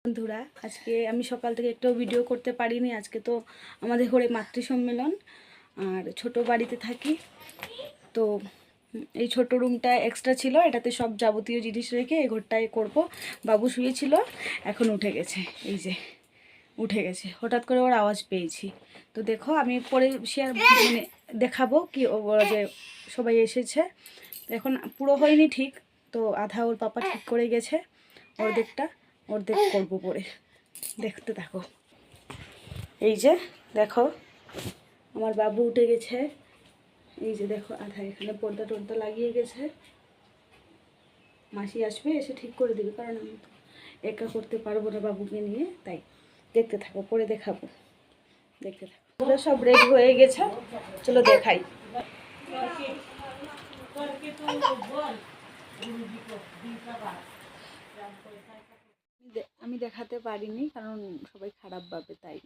বন্ধুরা, আজকে আমি সকাল থেকে একটাও ভিডিও করতে পারিনি। আজকে তো আমাদের ঘরে মাতৃ সম্মেলন, আর ছোট বাড়িতে থাকি তো এই ছোট রুমটা এক্সট্রা ছিল, এটাতে সব যাবতীয় জিনিস রেখে এই ঘরটায় করব। বাবু শুয়েছিল, এখন উঠে গেছে, এই যে উঠে গেছে। হঠাৎ করে ওর আওয়াজ পেয়েছি, তো দেখো আমি পরে শেয়ার মানে দেখাবো কি যে সবাই এসেছে। তো এখন পুরো হয়নি ঠিক, তো আধা ওর পাপা ঠিক করে গেছে, অর্ধেক করবো পরে, দেখতে থাকো। এই যে দেখো আমার বাবু উঠে গেছে, এই যে দেখো আধা এখানে পর্দা টর্দা লাগিয়ে গেছে। মাসি আসবে, এসে ঠিক করে দেবে, কারণ আমি তো একা করতে পারবো না বাবুকে নিয়ে, তাই দেখতে থাকো, পরে দেখাবো, দেখতে থাকো। ওরা সব রেডি হয়ে গেছে, চলো দেখাই। আমি দেখাতে পারিনি কারণ সবাই খারাপ ভাবে, তাই